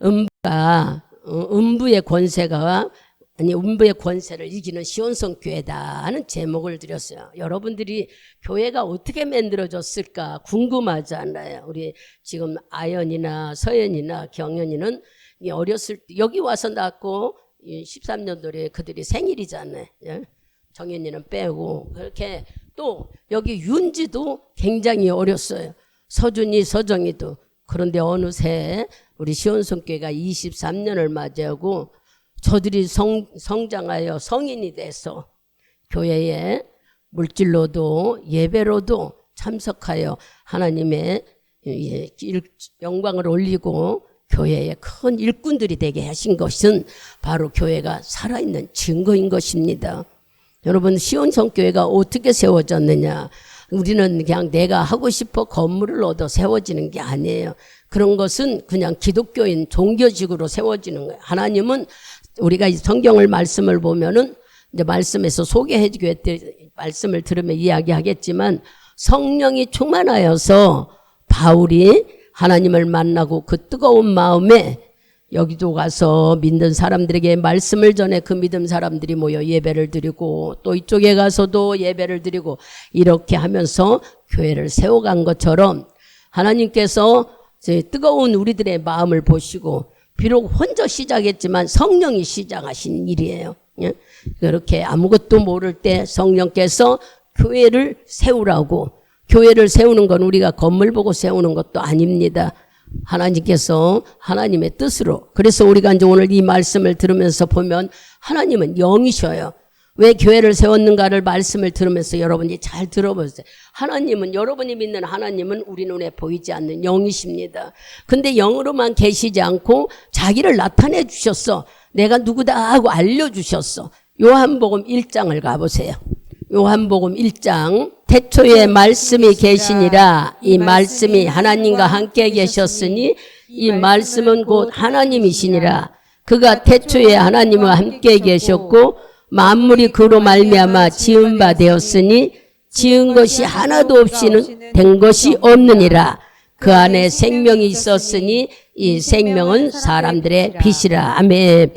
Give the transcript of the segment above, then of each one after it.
음부의 권세가 음부의 권세를 이기는 시온성 교회다 하는 제목을 드렸어요. 여러분들이 교회가 어떻게 만들어졌을까 궁금하잖아요. 우리 지금 아연이나 서연이나 경연이는 어렸을 때 여기 와서 낳고 13년도에 그들이 생일이잖아요. 정연이는 빼고. 그렇게 또 여기 윤지도 굉장히 어렸어요. 서준이, 서정이도. 그런데 어느새 우리 시온성교회가 23년을 맞이하고 저들이 성장하여 성인이 돼서 교회에 물질로도 예배로도 참석하여 하나님의 영광을 올리고 교회에 큰 일꾼들이 되게 하신 것은 바로 교회가 살아있는 증거인 것입니다. 여러분, 시온성교회가 어떻게 세워졌느냐? 우리는 그냥 내가 하고 싶어 건물을 얻어 세워지는 게 아니에요. 그런 것은 그냥 기독교인 종교직으로 세워지는 거예요. 하나님은 우리가 이 성경을 말씀을 보면은 이제 말씀에서 소개해 주게 말씀을 들으면 이야기하겠지만 성령이 충만하여서 바울이 하나님을 만나고 그 뜨거운 마음에 여기도 가서 믿는 사람들에게 말씀을 전해 그 믿음 사람들이 모여 예배를 드리고 또 이쪽에 가서도 예배를 드리고 이렇게 하면서 교회를 세워간 것처럼 하나님께서 뜨거운 우리들의 마음을 보시고 비록 혼자 시작했지만 성령이 시작하신 일이에요. 그렇게 아무것도 모를 때 성령께서 교회를 세우라고. 교회를 세우는 건 우리가 건물 보고 세우는 것도 아닙니다. 하나님께서 하나님의 뜻으로. 그래서 우리가 이제 오늘 이 말씀을 들으면서 보면 하나님은 영이셔요. 왜 교회를 세웠는가를 말씀을 들으면서 여러분이 잘 들어보세요. 하나님은, 여러분이 믿는 하나님은 우리 눈에 보이지 않는 영이십니다. 근데 영으로만 계시지 않고 자기를 나타내 주셨어. 내가 누구다 하고 알려주셨어. 요한복음 1장을 가보세요. 요한복음 1장. 태초에 말씀이 계시니라. 이 말씀이 하나님과 함께 계셨으니 이 말씀은 곧 하나님이시니라. 그가 태초에 하나님과 함께 계셨고 만물이 그로 말미암아 지은 바 되었으니 지은 것이 하나도 없이는 된 것이 없느니라. 그 안에 생명이 있었으니 이 생명은 사람들의 빛이라. 아멘.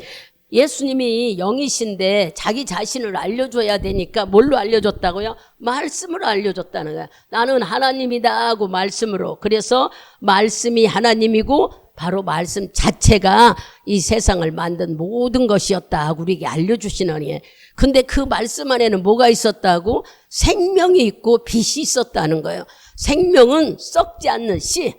예수님이 영이신데 자기 자신을 알려줘야 되니까 뭘로 알려줬다고요? 말씀으로 알려줬다는 거야. 나는 하나님이다 하고 말씀으로. 그래서 말씀이 하나님이고 바로 말씀 자체가 이 세상을 만든 모든 것이었다 하고 우리에게 알려주시는 거예요. 근데 그 말씀 안에는 뭐가 있었다고? 생명이 있고 빛이 있었다는 거예요. 생명은 썩지 않는 씨.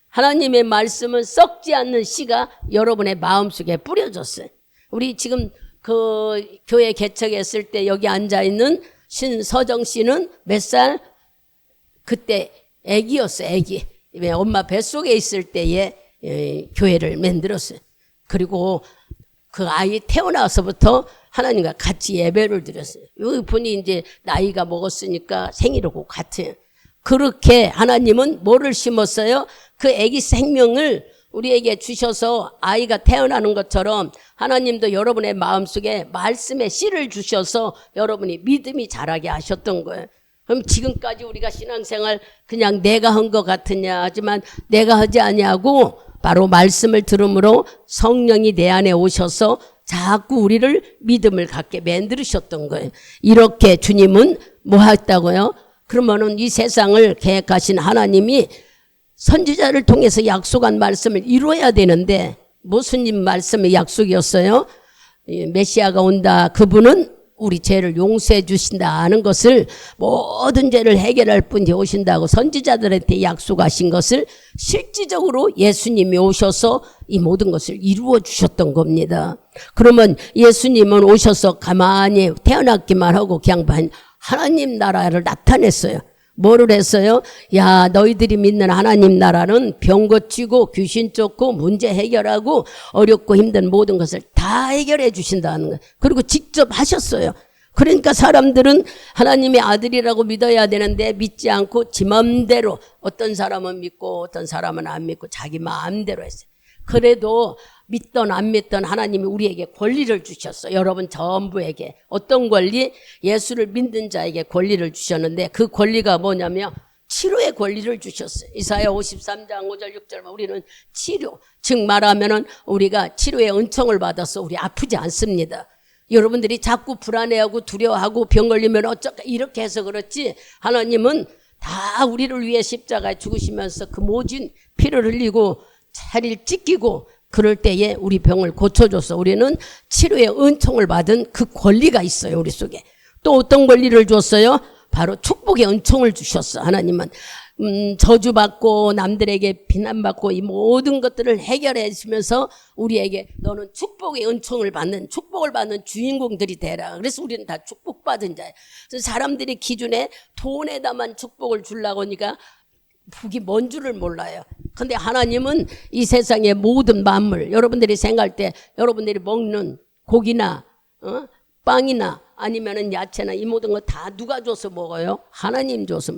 하나님의 말씀은 썩지 않는 씨가 여러분의 마음속에 뿌려졌어요. 우리 지금 그 교회 개척했을 때 여기 앉아있는 신서정 씨는 몇 살? 그때 애기였어요, 애기. 엄마 뱃속에 있을 때에 교회를 만들었어요. 그리고 그 아이 태어나서부터 하나님과 같이 예배를 드렸어요. 이 분이 이제 나이가 먹었으니까 생일하고 같아요. 그렇게 하나님은 뭐를 심었어요? 그 애기 생명을 우리에게 주셔서 아이가 태어나는 것처럼 하나님도 여러분의 마음속에 말씀의 씨를 주셔서 여러분이 믿음이 자라게 하셨던 거예요. 그럼 지금까지 우리가 신앙생활 그냥 내가 한 것 같으냐 하지만 내가 하지 아니하고 바로 말씀을 들음으로 성령이 내 안에 오셔서 자꾸 우리를 믿음을 갖게 만들으셨던 거예요. 이렇게 주님은 뭐 했다고요? 그러면은 이 세상을 계획하신 하나님이 선지자를 통해서 약속한 말씀을 이루어야 되는데 무슨 말씀의 약속이었어요? 메시아가 온다. 그분은 우리 죄를 용서해 주신다 하는 것을 모든 죄를 해결할 분이 오신다고 선지자들한테 약속하신 것을 실질적으로 예수님이 오셔서 이 모든 것을 이루어 주셨던 겁니다. 그러면 예수님은 오셔서 가만히 태어났기만 하고 그냥 하나님 나라를 나타냈어요. 뭐를 했어요? 야, 너희들이 믿는 하나님 나라는 병 고치고 귀신 쫓고 문제 해결하고 어렵고 힘든 모든 것을 다 해결해 주신다는 거예요. 그리고 직접 하셨어요. 그러니까 사람들은 하나님의 아들이라고 믿어야 되는데 믿지 않고 지 마음대로, 어떤 사람은 믿고 어떤 사람은 안 믿고 자기 마음대로 했어요. 그래도 믿던 안 믿던 하나님이 우리에게 권리를 주셨어. 여러분 전부에게. 어떤 권리? 예수를 믿는 자에게 권리를 주셨는데 그 권리가 뭐냐면 치료의 권리를 주셨어요. 이사야 53장 5절 6절 우리는 치료, 즉 말하면은 우리가 치료의 은총을 받아서 우리 아프지 않습니다. 여러분들이 자꾸 불안해하고 두려워하고 병 걸리면 어쩌까 이렇게 해서 그렇지, 하나님은 다 우리를 위해 십자가에 죽으시면서 그 모진 피를 흘리고 살을 찢기고 그럴 때에 우리 병을 고쳐줘서 우리는 치료의 은총을 받은 그 권리가 있어요. 우리 속에 또 어떤 권리를 줬어요? 바로 축복의 은총을 주셨어. 하나님은 저주받고 남들에게 비난받고 이 모든 것들을 해결해 주면서 우리에게 너는 축복의 은총을 받는, 축복을 받는 주인공들이 되라. 그래서 우리는 다 축복받은 자예요. 그래서 사람들이 기준에 돈에다만 축복을 주려고 하니까 북이 뭔 줄을 몰라요. 근데 하나님은 이 세상의 모든 만물, 여러분들이 생각할 때 여러분들이 먹는 고기나 빵이나 아니면은 야채나 이 모든 거 다 누가 줘서 먹어요? 하나님 줘서.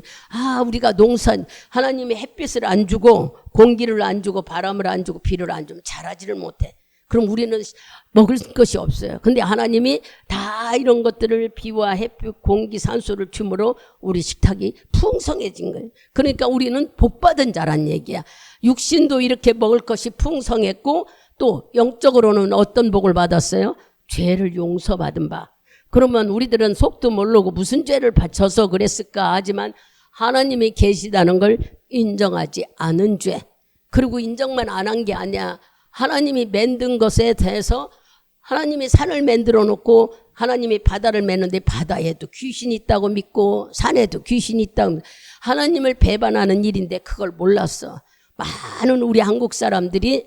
우리가 하나님이 햇빛을 안 주고 공기를 안 주고 바람을 안 주고 비를 안 주면 자라지를 못해. 그럼 우리는 먹을 것이 없어요. 근데 하나님이 다 이런 것들을 비와 햇빛, 공기, 산소를 줌으로 우리 식탁이 풍성해진 거예요. 그러니까 우리는 복받은 자란 얘기야. 육신도 이렇게 먹을 것이 풍성했고 또 영적으로는 어떤 복을 받았어요? 죄를 용서받은 바. 그러면 우리들은 속도 모르고 무슨 죄를 져서 그랬을까 하지만 하나님이 계시다는 걸 인정하지 않은 죄. 그리고 인정만 안 한 게 아니야. 하나님이 만든 것에 대해서 하나님이 산을 만들어 놓고 하나님이 바다를 맺는데 바다에도 귀신이 있다고 믿고 산에도 귀신이 있다고, 하나님을 배반하는 일인데 그걸 몰랐어. 많은 우리 한국 사람들이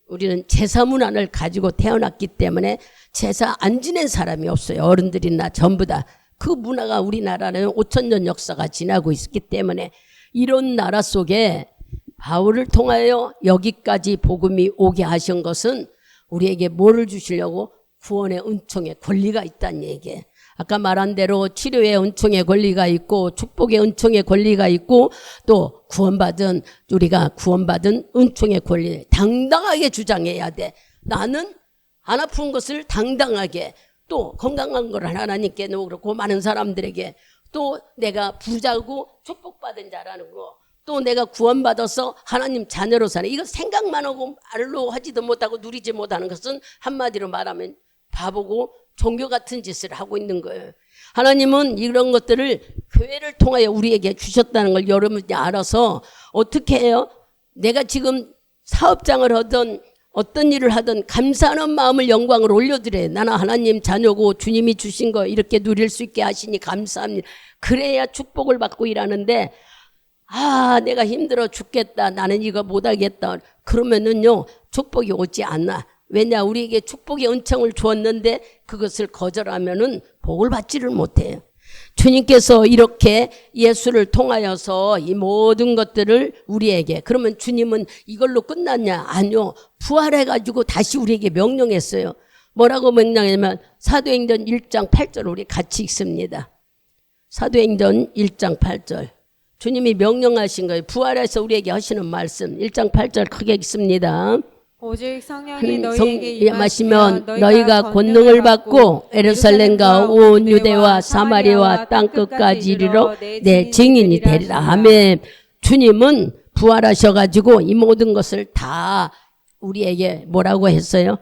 우리는 제사 문화를 가지고 태어났기 때문에 제사 안 지낸 사람이 없어요. 어른들이나 전부 다. 그 문화가 우리나라는 5,000년 역사가 지나고 있기 때문에 이런 나라 속에 바울을 통하여 여기까지 복음이 오게 하신 것은 우리에게 뭐를 주시려고? 구원의 은총의 권리가 있다는 얘기예요. 아까 말한 대로 치료의 은총의 권리가 있고 축복의 은총의 권리가 있고 또 우리가 구원받은 은총의 권리 당당하게 주장해야 돼. 나는 안 아픈 것을 당당하게, 또 건강한 걸 하나님께도 그렇고 많은 사람들에게, 또 내가 부자고 축복받은 자라는 거, 또 내가 구원받아서 하나님 자녀로 사는, 이거 생각만 하고 말로 하지도 못하고 누리지 못하는 것은 한마디로 말하면 바보고 종교 같은 짓을 하고 있는 거예요. 하나님은 이런 것들을 교회를 통하여 우리에게 주셨다는 걸 여러분이 알아서 어떻게 해요? 내가 지금 사업장을 하든 어떤 일을 하든 감사하는 마음을 영광을 올려드려요. 나는 하나님 자녀고 주님이 주신 거 이렇게 누릴 수 있게 하시니 감사합니다. 그래야 축복을 받고 일하는데 내가 힘들어 죽겠다, 나는 이거 못하겠다, 그러면은요 축복이 오지 않아. 왜냐? 우리에게 축복의 은총을 주었는데 그것을 거절하면은 복을 받지를 못해요. 주님께서 이렇게 예수를 통하여서 이 모든 것들을 우리에게, 그러면 주님은 이걸로 끝났냐? 아니요. 부활해가지고 다시 우리에게 명령했어요. 뭐라고 명령했냐면 사도행전 1장 8절 우리 같이 읽습니다. 사도행전 1장 8절 주님이 명령하신 거예요. 부활해서 우리에게 하시는 말씀 1장 8절 크게 읽습니다. 오직 성령이 너희에게 임하시면 너희가 권능을 받고 예루살렘과 온 유대와 사마리아와 땅끝까지 이르러 내 증인이 되리라. 아멘. 주님은 부활하셔가지고 이 모든 것을 다 우리에게 뭐라고 했어요?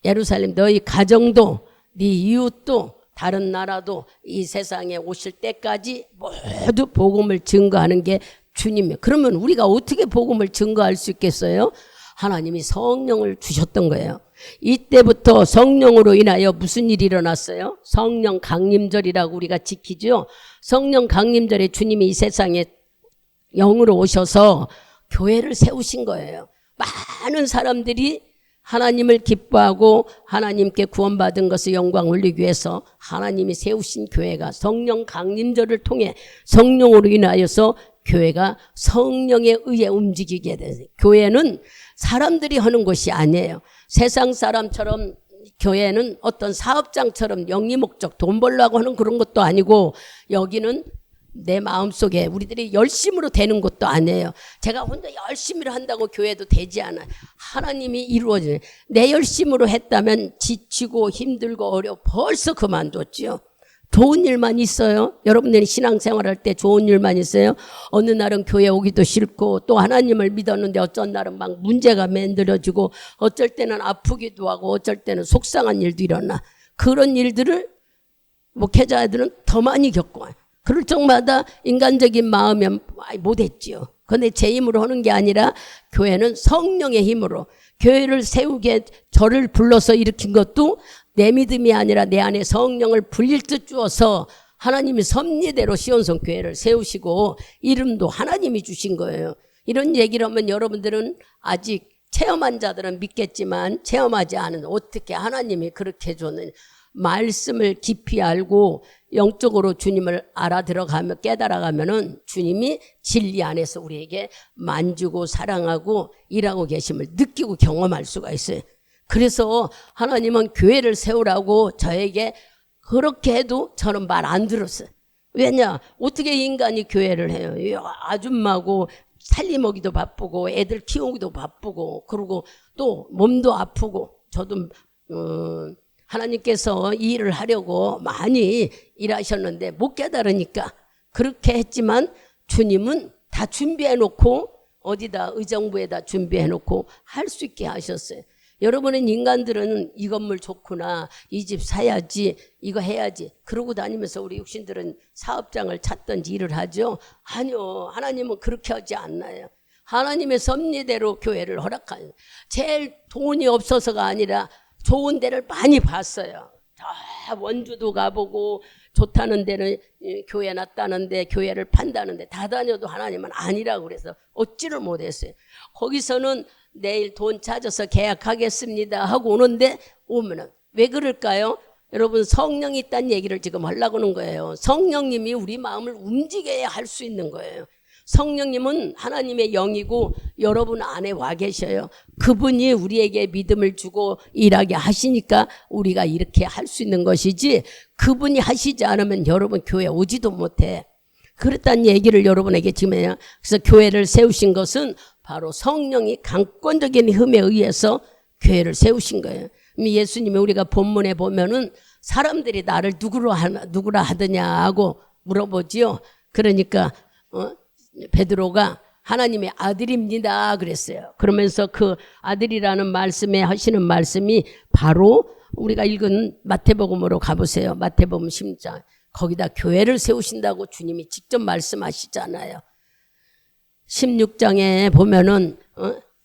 예루살렘 너희 가정도 네 이웃도 다른 나라도 이 세상에 오실 때까지 모두 복음을 증거하는 게 주님이에요. 그러면 우리가 어떻게 복음을 증거할 수 있겠어요? 하나님이 성령을 주셨던 거예요. 이때부터 성령으로 인하여 무슨 일이 일어났어요? 성령 강림절이라고 우리가 지키죠. 성령 강림절에 주님이 이 세상에 영으로 오셔서 교회를 세우신 거예요. 많은 사람들이 하나님을 기뻐하고 하나님께 구원받은 것을 영광 올리기 위해서 하나님이 세우신 교회가 성령 강림절을 통해 성령으로 인하여서 교회가 성령에 의해 움직이게 돼요. 교회는 사람들이 하는 것이 아니에요. 세상 사람처럼 교회는 어떤 사업장처럼 영리 목적 돈 벌려고 하는 그런 것도 아니고, 여기는 내 마음속에 우리들이 열심으로 되는 것도 아니에요. 제가 혼자 열심히 한다고 교회도 되지 않아요. 하나님이 이루어지는, 내 열심으로 했다면 지치고 힘들고 어려워 벌써 그만뒀지요. 좋은 일만 있어요? 여러분들이 신앙생활할 때 좋은 일만 있어요? 어느 날은 교회 오기도 싫고 또 하나님을 믿었는데 어쩐 날은 막 문제가 만들어지고 어쩔 때는 아프기도 하고 어쩔 때는 속상한 일도 일어나. 그런 일들을 목회자들은 더 많이 겪고 그럴 적마다 인간적인 마음이 못했지요. 그런데 제 힘으로 하는 게 아니라 교회는 성령의 힘으로 교회를 세우게 저를 불러서 일으킨 것도 내 믿음이 아니라 내 안에 성령을 불릴듯 주어서 하나님이 섭리대로 시온성 교회를 세우시고 이름도 하나님이 주신 거예요. 이런 얘기를 하면 여러분들은 아직 체험한 자들은 믿겠지만 체험하지 않은 어떻게 하나님이 그렇게 줬느냐. 말씀을 깊이 알고 영적으로 주님을 알아들어가며 깨달아가면은 주님이 진리 안에서 우리에게 만지고 사랑하고 일하고 계심을 느끼고 경험할 수가 있어요. 그래서 하나님은 교회를 세우라고 저에게 그렇게 해도 저는 말 안 들었어요. 왜냐? 어떻게 인간이 교회를 해요? 이 아줌마고 살림하기도 바쁘고 애들 키우기도 바쁘고 그리고 또 몸도 아프고 저도 하나님께서 이 일을 하려고 많이 일하셨는데 못 깨달으니까 그렇게 했지만 주님은 다 준비해 놓고 어디다 의정부에다 준비해 놓고 할 수 있게 하셨어요. 여러분은 인간들은 이 건물 좋구나, 이 집 사야지, 이거 해야지 그러고 다니면서 우리 육신들은 사업장을 찾든지 일을 하죠. 아니요, 하나님은 그렇게 하지 않나요. 하나님의 섭리대로 교회를 허락하는 제일 돈이 없어서가 아니라 좋은 데를 많이 봤어요. 다 원주도 가보고 좋다는 데는 교회 놨다는데 교회를 판다는데 다 다녀도 하나님은 아니라고 그래서 얻지를 못했어요. 거기서는 내일 돈 찾아서 계약하겠습니다 하고 오는데 오면은 왜 그럴까요? 여러분 성령이 있다는 얘기를 지금 하려고 하는 거예요. 성령님이 우리 마음을 움직여야 할 수 있는 거예요. 성령님은 하나님의 영이고 여러분 안에 와 계셔요. 그분이 우리에게 믿음을 주고 일하게 하시니까 우리가 이렇게 할 수 있는 것이지 그분이 하시지 않으면 여러분 교회 오지도 못해. 그랬다는 얘기를 여러분에게 지금 해요. 그래서 교회를 세우신 것은 바로 성령이 강권적인 힘에 의해서 교회를 세우신 거예요. 예수님이 우리가 본문에 보면은 사람들이 나를 누구라 하더냐 하고 물어보지요. 그러니까 베드로가 하나님의 아들입니다 그랬어요. 그러면서 그 아들이라는 말씀에 하시는 말씀이 바로 우리가 읽은 마태복음으로 가보세요. 마태복음 10장 거기다 교회를 세우신다고 주님이 직접 말씀하시잖아요. 16장에 보면은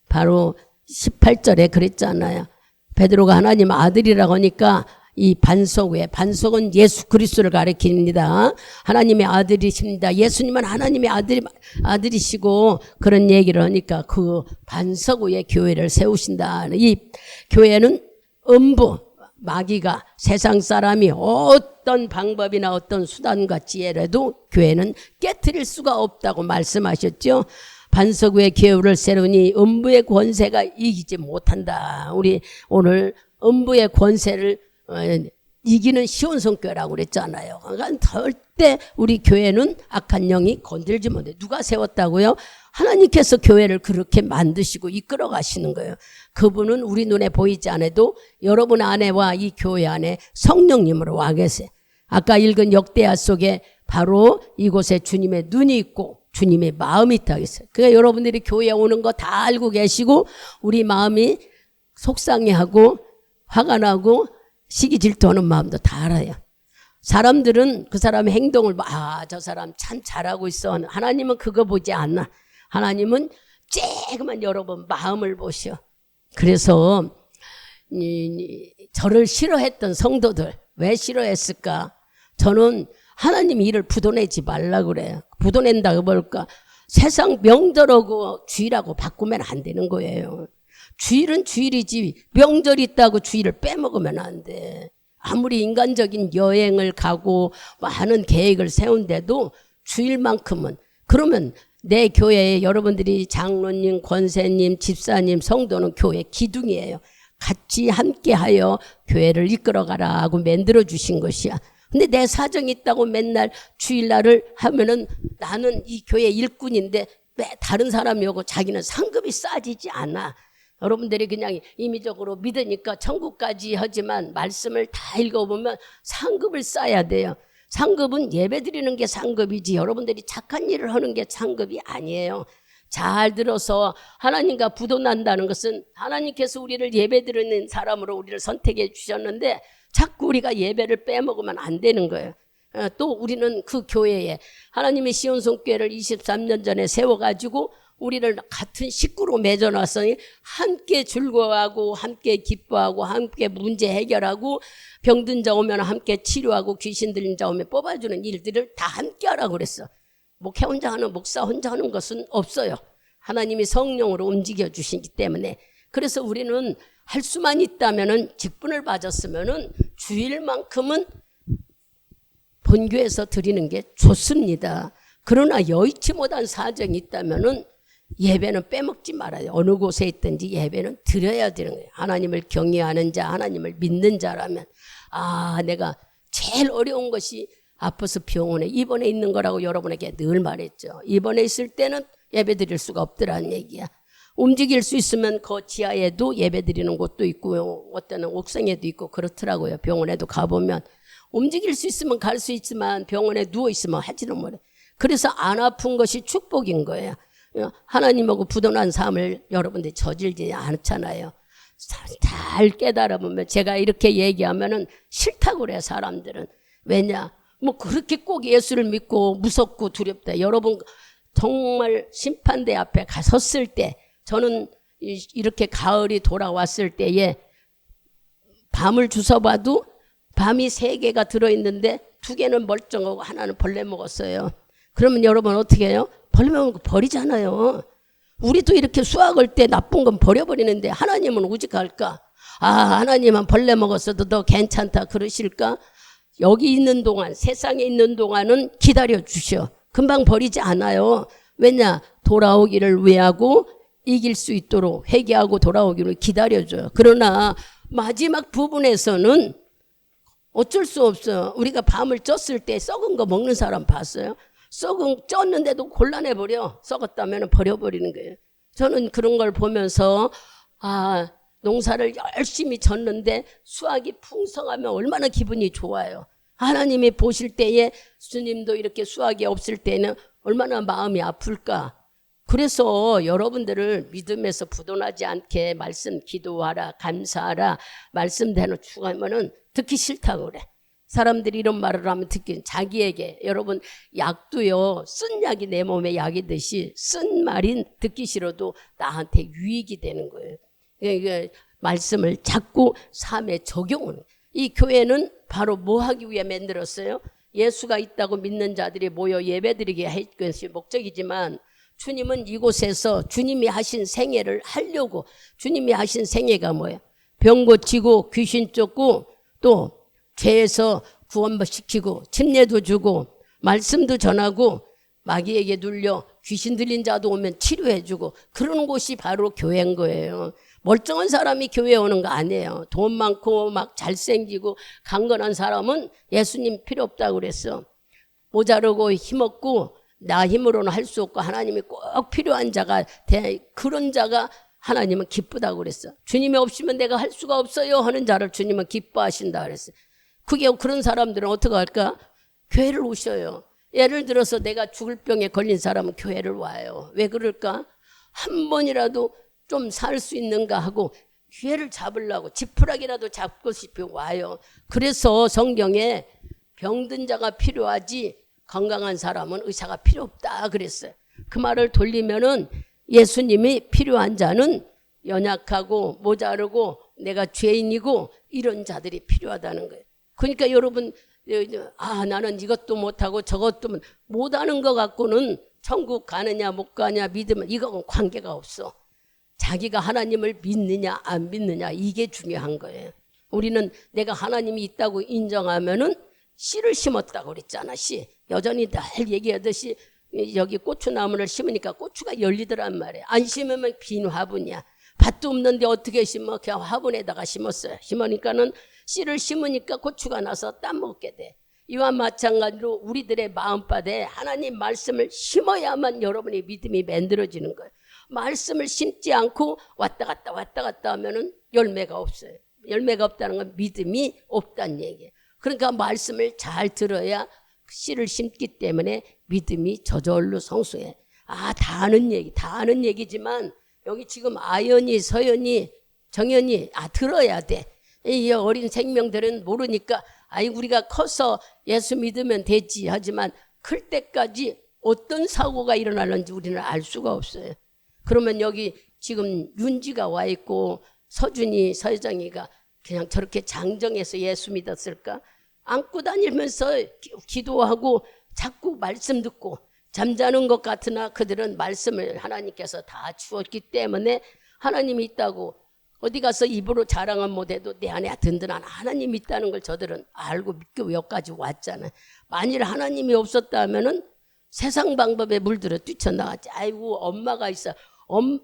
바로 18절에 그랬잖아요. 베드로가 하나님 아들이라고 하니까 이 반석 위에 반석은 예수 그리스도를 가리킵니다. 하나님의 아들이십니다. 예수님은 하나님의 아들이시고 그런 얘기를 하니까 그 반석 위에 교회를 세우신다. 이 교회는 마귀가 세상 사람이 어떤 방법이나 어떤 수단과 지혜라도 교회는 깨트릴 수가 없다고 말씀하셨죠. 반석 위에 교회를 세우니 음부의 권세가 이기지 못한다. 우리 오늘 음부의 권세를 이기는 시온성교회라고 그랬잖아요. 그러니까 절대 우리 교회는 악한 영이 건들지 못해. 누가 세웠다고요? 하나님께서 교회를 그렇게 만드시고 이끌어 가시는 거예요. 그분은 우리 눈에 보이지 않아도 여러분 안에와 이 교회 안에 성령님으로 와 계세요. 아까 읽은 역대하 속에 바로 이곳에 주님의 눈이 있고 주님의 마음이 있다고 했어요. 그러니까 여러분들이 교회에 오는 거 다 알고 계시고 우리 마음이 속상해하고 화가 나고 시기 질투하는 마음도 다 알아요. 사람들은 그 사람의 행동을 저 사람 참 잘하고 있어. 하나님은 그거 보지 않나. 하나님은 쬐그만 여러분 마음을 보셔. 그래서 저를 싫어했던 성도들 왜 싫어했을까? 저는 하나님 일을 부도내지 말라 그래요. 부도낸다고 볼까? 세상 명절하고 주일하고 바꾸면 안 되는 거예요. 주일은 주일이지 명절이 있다고 주일을 빼먹으면 안 돼. 아무리 인간적인 여행을 가고 많은 계획을 세운데도 주일만큼은 그러면 내 교회에 여러분들이 장로님, 권사님, 집사님, 성도는 교회 기둥이에요. 같이 함께하여 교회를 이끌어가라 하고 만들어 주신 것이야. 근데 내 사정이 있다고 맨날 주일날을 하면은 나는 이 교회 일꾼인데 왜 다른 사람이 오고 자기는 상급이 싸지지 않아. 여러분들이 그냥 임의적으로 믿으니까 천국까지 하지만 말씀을 다 읽어보면 상급을 쌓아야 돼요. 상급은 예배 드리는 게 상급이지 여러분들이 착한 일을 하는 게 상급이 아니에요. 잘 들어서 하나님과 부도난다는 것은 하나님께서 우리를 예배 드리는 사람으로 우리를 선택해 주셨는데 자꾸 우리가 예배를 빼먹으면 안 되는 거예요. 또 우리는 그 교회에 하나님의 시온성교회를 23년 전에 세워가지고 우리를 같은 식구로 맺어놨으니 함께 즐거워하고 함께 기뻐하고 함께 문제 해결하고 병든 자 오면 함께 치료하고 귀신 들린 자 오면 뽑아주는 일들을 다 함께 하라고 그랬어. 목회 혼자 하는 목사 혼자 하는 것은 없어요. 하나님이 성령으로 움직여 주시기 때문에. 그래서 우리는 할 수만 있다면은 직분을 받았으면은 주일만큼은 본교에서 드리는 게 좋습니다. 그러나 여의치 못한 사정이 있다면은 예배는 빼먹지 말아요. 어느 곳에 있든지 예배는 드려야 되는 거예요. 하나님을 경외하는 자, 하나님을 믿는 자라면 내가 제일 어려운 것이 아파서 병원에 입원해 있는 거라고 여러분에게 늘 말했죠. 입원해 있을 때는 예배 드릴 수가 없더라는 얘기야. 움직일 수 있으면 그 지하에도 예배 드리는 곳도 있고요. 어떤 옥상에도 있고 그렇더라고요. 병원에도 가보면 움직일 수 있으면 갈 수 있지만 병원에 누워 있으면 하지는 못해. 그래서 안 아픈 것이 축복인 거예요. 하나님하고 부도난 삶을 여러분들이 저질지 않잖아요. 잘 깨달아보면 제가 이렇게 얘기하면은 싫다고 그래요. 사람들은. 왜냐? 뭐 그렇게 꼭 예수를 믿고 무섭고 두렵다. 여러분 정말 심판대 앞에 섰을 때 저는 이렇게 가을이 돌아왔을 때에 밤을 주워봐도 밤이 3개가 들어있는데 2개는 멀쩡하고 하나는 벌레 먹었어요. 그러면 여러분 어떻게 해요? 벌레 먹은 거 버리잖아요. 우리도 이렇게 수확할 때 나쁜 건 버려버리는데 하나님은 오직할까? 하나님은 벌레 먹었어도 너 괜찮다 그러실까? 여기 있는 동안 세상에 있는 동안은 기다려 주셔. 금방 버리지 않아요. 왜냐? 돌아오기를 위하고 이길 수 있도록 회개하고 돌아오기를 기다려줘요. 그러나 마지막 부분에서는 어쩔 수 없어요. 우리가 밤을 쪘을 때 썩은 거 먹는 사람 봤어요? 쪘는데도 곤란해버려. 썩었다면 버려버리는 거예요. 저는 그런 걸 보면서 농사를 열심히 졌는데 수확이 풍성하면 얼마나 기분이 좋아요. 하나님이 보실 때에 주님도 이렇게 수확이 없을 때는 얼마나 마음이 아플까. 그래서 여러분들을 믿음에서 부도나지 않게 말씀 기도하라 감사하라 말씀대로 죽으면은 듣기 싫다고 그래. 사람들이 이런 말을 하면 듣기 자기에게 여러분 약도요 쓴 약이 내 몸에 약이듯이 쓴 말인 듣기 싫어도 나한테 유익이 되는 거예요. 그러니까 말씀을 자꾸 삶에 적용하는. 이 교회는 바로 뭐 하기 위해 만들었어요? 예수가 있다고 믿는 자들이 모여 예배드리게 할 것이 목적이지만 주님은 이곳에서 주님이 하신 생애를 하려고. 주님이 하신 생애가 뭐예요? 병 고치고 귀신 쫓고 또 죄에서 구원시키고 침례도 주고 말씀도 전하고 마귀에게 눌려 귀신 들린 자도 오면 치료해주고 그러는 곳이 바로 교회인 거예요. 멀쩡한 사람이 교회에 오는 거 아니에요. 돈 많고 막 잘생기고 강건한 사람은 예수님 필요 없다고 그랬어. 모자르고 힘없고 나 힘으로는 할 수 없고 하나님이 꼭 필요한 자가 그런 자가 하나님은 기쁘다고 그랬어. 주님이 없으면 내가 할 수가 없어요 하는 자를 주님은 기뻐하신다 그랬어요. 그런 사람들은 어떻게 할까? 교회를 오셔요. 예를 들어서 내가 죽을 병에 걸린 사람은 교회를 와요. 왜 그럴까? 한 번이라도 좀 살 수 있는가 하고 기회를 잡으려고 지푸라기라도 잡고 싶어 와요. 그래서 성경에 병든 자가 필요하지 건강한 사람은 의사가 필요 없다 그랬어요. 그 말을 돌리면은 예수님이 필요한 자는 연약하고 모자르고 내가 죄인이고 이런 자들이 필요하다는 거예요. 그러니까 여러분 나는 이것도 못하고 저것도 못하는 것 갖고는 천국 가느냐 못 가냐 믿으면 이거는 관계가 없어. 자기가 하나님을 믿느냐 안 믿느냐 이게 중요한 거예요. 우리는 내가 하나님이 있다고 인정하면은 씨를 심었다고 그랬잖아. 씨. 여전히 늘 얘기하듯이 여기 고추나무를 심으니까 고추가 열리더란 말이에요. 안 심으면 빈 화분이야. 밭도 없는데 어떻게 심어? 그냥 화분에다가 심었어요. 심으니까는 씨를 심으니까 고추가 나서 따먹게 돼. 이와 마찬가지로 우리들의 마음밭에 하나님 말씀을 심어야만 여러분의 믿음이 만들어지는 거예요. 말씀을 심지 않고 왔다 갔다 하면은 열매가 없어요. 열매가 없다는 건 믿음이 없다는 얘기예요. 그러니까 말씀을 잘 들어야 씨를 심기 때문에 믿음이 저절로 성숙해. 다 아는 얘기지만 여기 지금 아연이, 서연이, 정연이 들어야 돼. 이 어린 생명들은 모르니까 우리가 커서 예수 믿으면 되지 하지만 클 때까지 어떤 사고가 일어나는지 우리는 알 수가 없어요. 그러면 여기 지금 윤지가 와 있고 서준이, 서여정이가 그냥 저렇게 장정해서 예수 믿었을까? 안고 다니면서 기도하고 자꾸 말씀 듣고 잠자는 것 같으나 그들은 말씀을 하나님께서 다 주었기 때문에 하나님이 있다고 어디 가서 입으로 자랑은 못해도 내 안에 든든한 하나님이 있다는 걸 저들은 알고 믿고 여기까지 왔잖아요. 만일 하나님이 없었다면은 세상 방법에 물들어 뛰쳐나갔지. 아이고 엄마가 있어.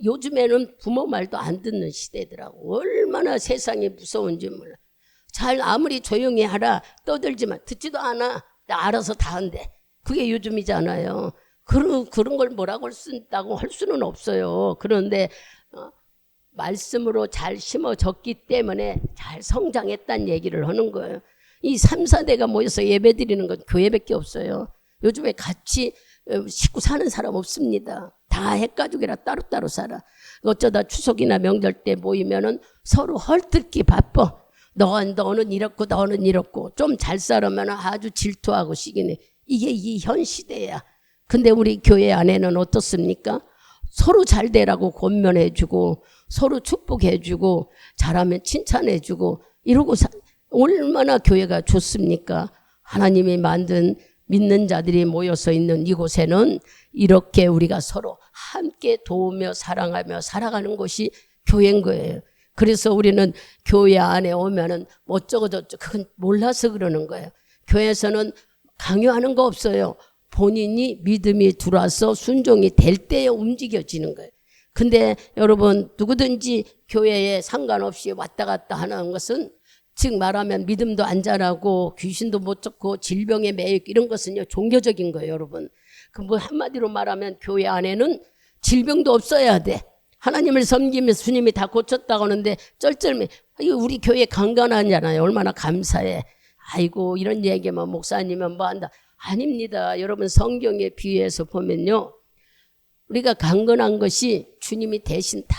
요즘에는 부모 말도 안 듣는 시대더라고. 얼마나 세상이 무서운지 몰라. 잘 아무리 조용히 하라 떠들지만 듣지도 않아. 나 알아서 다 한대. 그게 요즘이잖아요. 그런 걸 뭐라고 쓴다고 할 수는 없어요. 그런데 말씀으로 잘 심어졌기 때문에 잘 성장했다는 얘기를 하는 거예요. 이 3, 4대가 모여서 예배드리는 건 교회밖에 없어요. 요즘에 같이 식구 사는 사람 없습니다. 다 핵가족이라 따로따로 살아. 어쩌다 추석이나 명절 때 모이면은 서로 헐뜯기 바빠. 너는 이렇고 너는 이렇고 좀 잘 살으면 아주 질투하고 시기네. 이게 이 현 시대야. 근데 우리 교회 안에는 어떻습니까? 서로 잘 되라고 권면해주고 서로 축복해주고 잘하면 칭찬해주고 이러고 얼마나 교회가 좋습니까? 하나님이 만든 믿는 자들이 모여서 있는 이곳에는 이렇게 우리가 서로 함께 도우며 사랑하며 살아가는 것이 교회인 거예요. 그래서 우리는 교회 안에 오면은 어쩌고 저쩌고 그건 몰라서 그러는 거예요. 교회에서는 강요하는 거 없어요. 본인이 믿음이 들어와서 순종이 될 때에 움직여지는 거예요. 근데 여러분 누구든지 교회에 상관없이 왔다 갔다 하는 것은 즉 말하면 믿음도 안 자라고 귀신도 못 쫓고 질병에 매여 이런 것은요 종교적인 거예요. 여러분 그 뭐 한마디로 말하면 교회 안에는 질병도 없어야 돼. 하나님을 섬기면서 주님이 다 고쳤다고 하는데 쩔쩔매 우리 교회 강건하잖아요. 얼마나 감사해. 아이고 이런 얘기만 목사님은 뭐 한다. 아닙니다. 여러분 성경에 비유해서 보면요. 우리가 강건한 것이 주님이 대신 다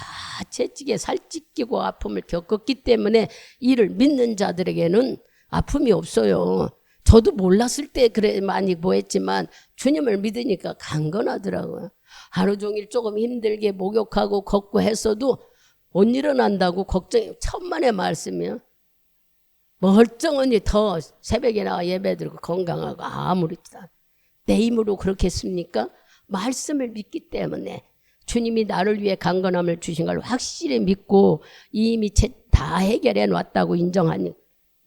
채찍에 살찌끼고 아픔을 겪었기 때문에 이를 믿는 자들에게는 아픔이 없어요. 저도 몰랐을 때 그래 많이 뭐했지만 주님을 믿으니까 강건하더라고요. 하루 종일 조금 힘들게 목욕하고 걷고 했어도 못 일어난다고 걱정이 천만의 말씀이요. 멀쩡하니 더 새벽에 나가 예배드리고 건강하고 아무리 내 힘으로 그렇겠습니까? 말씀을 믿기 때문에 주님이 나를 위해 강건함을 주신 걸 확실히 믿고 이미 다 해결해 놨다고 인정하니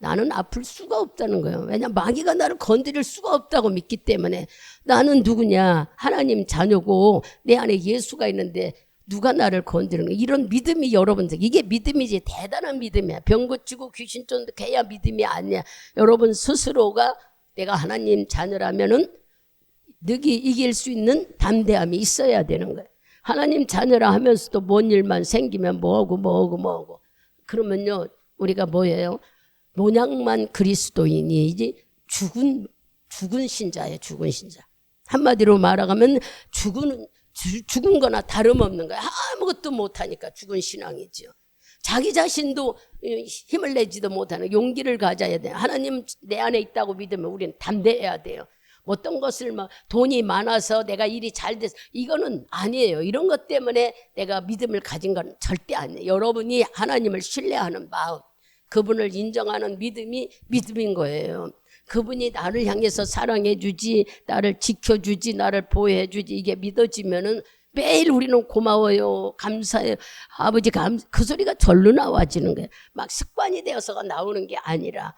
나는 아플 수가 없다는 거예요. 왜냐하면 마귀가 나를 건드릴 수가 없다고 믿기 때문에 나는 누구냐? 하나님 자녀고 내 안에 예수가 있는데 누가 나를 건드리는 거야. 이런 믿음이 여러분들 이게 믿음이지 대단한 믿음이야. 병 고치고 귀신 쫓는 걔야 믿음이 아니야. 여러분 스스로가 내가 하나님 자녀라면은 능히 이길 수 있는 담대함이 있어야 되는 거예요. 하나님 자녀라 하면서도 뭔 일만 생기면 뭐하고 그러면요 우리가 뭐예요? 모양만 그리스도인이지 죽은 신자예요. 죽은 신자. 한마디로 말하면 죽은 거나 다름없는 거예요. 아무것도 못하니까 죽은 신앙이죠. 자기 자신도 힘을 내지도 못하는 용기를 가져야 돼요. 하나님 내 안에 있다고 믿으면 우리는 담대해야 돼요. 어떤 것을 돈이 많아서 내가 일이 잘 돼서 이거는 아니에요. 이런 것 때문에 내가 믿음을 가진 건 절대 아니에요. 여러분이 하나님을 신뢰하는 마음, 그분을 인정하는 믿음이 믿음인 거예요. 그분이 나를 향해서 사랑해 주지, 나를 지켜주지, 나를 보호해 주지 이게 믿어지면은 매일 우리는 고마워요, 감사해요, 아버지 그 소리가 절로 나와지는 거예요. 막 습관이 되어서가 나오는 게 아니라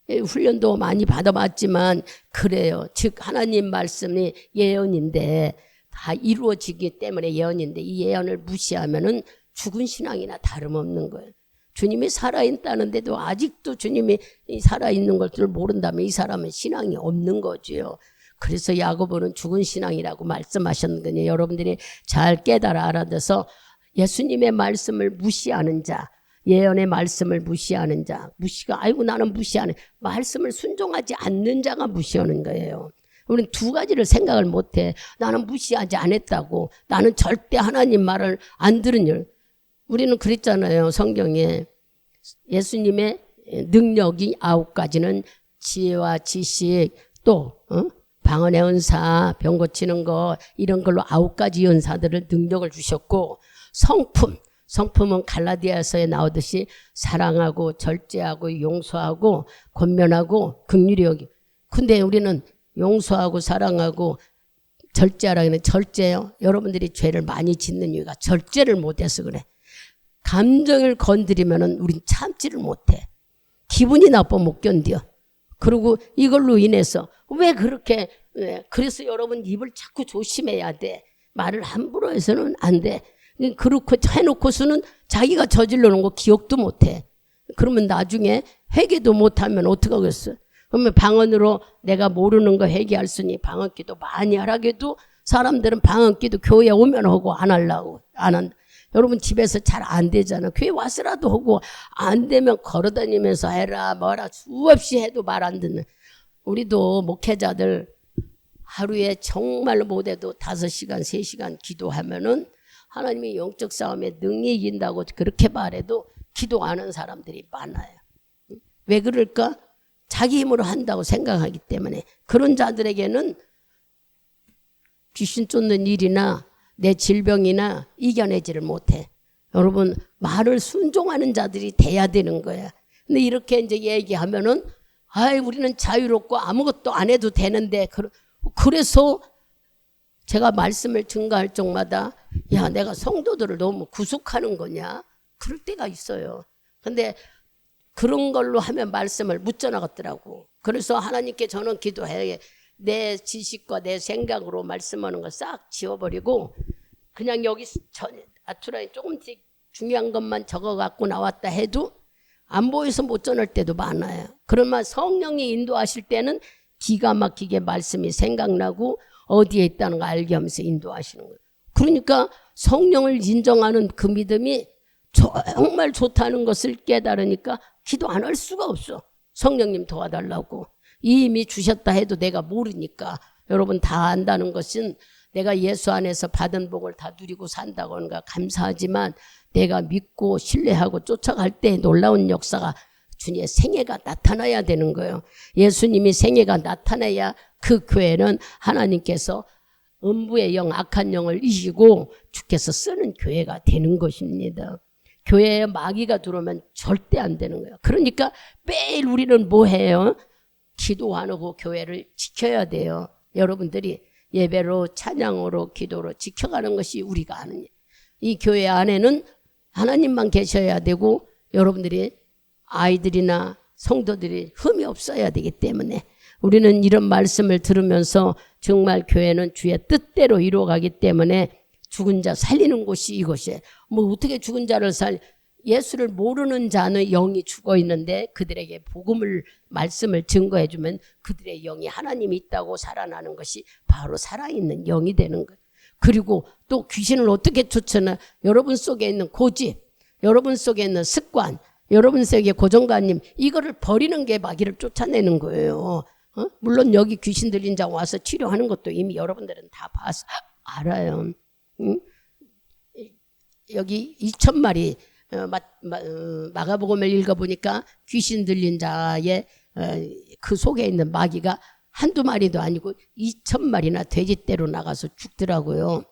훈련도 많이 받아봤지만 그래요. 즉 하나님 말씀이 예언인데 다 이루어지기 때문에 예언인데 이 예언을 무시하면은 죽은 신앙이나 다름없는 거예요. 주님이 살아있다는데도 아직도 주님이 살아있는 것을 모른다면 이 사람은 신앙이 없는 거죠. 그래서 야고보는 죽은 신앙이라고 말씀하셨거든요. 여러분들이 잘 깨달아 알아둬서 예수님의 말씀을 무시하는 자, 예언의 말씀을 무시하는 자, 아이고 나는 무시하는, 말씀을 순종하지 않는 자가 무시하는 거예요. 우리는 두 가지를 생각을 못해. 나는 무시하지 않았다고. 나는 절대 하나님 말을 안 들은 일. 우리는 그랬잖아요. 성경에 예수님의 능력이 9가지는 지혜와 지식, 또 방언의 은사, 병 고치는 거, 이런 걸로 9가지 은사들을 능력을 주셨고, 성품은 갈라디아서에 나오듯이 사랑하고 절제하고 용서하고 권면하고 긍휼히 여기. 근데 우리는 용서하고 사랑하고 절제하라는 절제요. 여러분들이 죄를 많이 짓는 이유가 절제를 못해서 그래. 감정을 건드리면은 우린 참지를 못해. 기분이 나빠 못 견뎌. 그리고 이걸로 인해서 왜 그렇게, 그래서 여러분 입을 자꾸 조심해야 돼. 말을 함부로 해서는 안 돼. 그렇게 해놓고서는 자기가 저질러 놓은 거 기억도 못해. 그러면 나중에 회개도 못하면 어떡하겠어. 그러면 방언으로 내가 모르는 거 회개할 수 있으니 방언기도 많이 하라게도 사람들은 방언기도 교회 오면 하고 안 하려고 안 한다. 여러분 집에서 잘 안 되잖아. 교회 와서라도 하고 안 되면 걸어다니면서 해라 뭐라 수없이 해도 말 안 듣는. 우리도 목회자들 하루에 정말로 못해도 5시간 3시간 기도하면은 하나님이 영적 싸움에 능히 이긴다고 그렇게 말해도 기도 안 하는 사람들이 많아요. 왜 그럴까? 자기 힘으로 한다고 생각하기 때문에. 그런 자들에게는 귀신 쫓는 일이나 내 질병이나 이겨내지를 못해. 여러분 말을 순종하는 자들이 돼야 되는 거야. 근데 이렇게 이제 얘기하면은 우리는 자유롭고 아무것도 안 해도 되는데, 그래서 제가 말씀을 증거할 적마다 야 내가 성도들을 너무 구속하는 거냐 그럴 때가 있어요. 근데 그런 걸로 하면 말씀을 못 전하겠더라고. 그래서 하나님께 저는 기도해. 내 지식과 내 생각으로 말씀하는 거 싹 지워버리고 그냥 여기 아투라에 조금씩 중요한 것만 적어갖고 나왔다 해도 안 보여서 못 전할 때도 많아요. 그러면 성령이 인도하실 때는 기가 막히게 말씀이 생각나고 어디에 있다는 거 알게 하면서 인도하시는 거예요. 그러니까 성령을 인정하는 그 믿음이 정말 좋다는 것을 깨달으니까 기도 안 할 수가 없어. 성령님 도와달라고. 이미 주셨다 해도 내가 모르니까. 여러분 다 안다는 것은 내가 예수 안에서 받은 복을 다 누리고 산다고 하는 거 감사하지만 내가 믿고 신뢰하고 쫓아갈 때 놀라운 역사가 주님의 생애가 나타나야 되는 거예요. 예수님이 생애가 나타나야 그 교회는 하나님께서 음부의 영, 악한 영을 이기고 주께서 쓰는 교회가 되는 것입니다. 교회에 마귀가 들어오면 절대 안 되는 거예요. 그러니까 매일 우리는 뭐 해요? 기도 안 하고 교회를 지켜야 돼요. 여러분들이 예배로 찬양으로 기도로 지켜가는 것이 우리가 하는 일. 이 교회 안에는 하나님만 계셔야 되고 여러분들이 아이들이나 성도들이 흠이 없어야 되기 때문에 우리는 이런 말씀을 들으면서 정말 교회는 주의 뜻대로 이루어가기 때문에 죽은 자 살리는 곳이 이곳이에요. 뭐 어떻게 죽은 자를 예수를 모르는 자는 영이 죽어 있는데 그들에게 복음을 말씀을 증거해 주면 그들의 영이 하나님이 있다고 살아나는 것이 바로 살아있는 영이 되는 거예요. 그리고 또 귀신을 어떻게 쫓아내? 여러분 속에 있는 고집, 여러분 속에 있는 습관, 여러분 속에 고정관념, 이거를 버리는 게 마귀를 쫓아내는 거예요. 물론 여기 귀신 들린 자 와서 치료하는 것도 이미 여러분들은 다 봐서 알아요. 여기 2,000마리 마가복음을 읽어보니까 귀신 들린 자의 그 속에 있는 마귀가 한두 마리도 아니고 2,000마리나 돼지떼로 나가서 죽더라고요.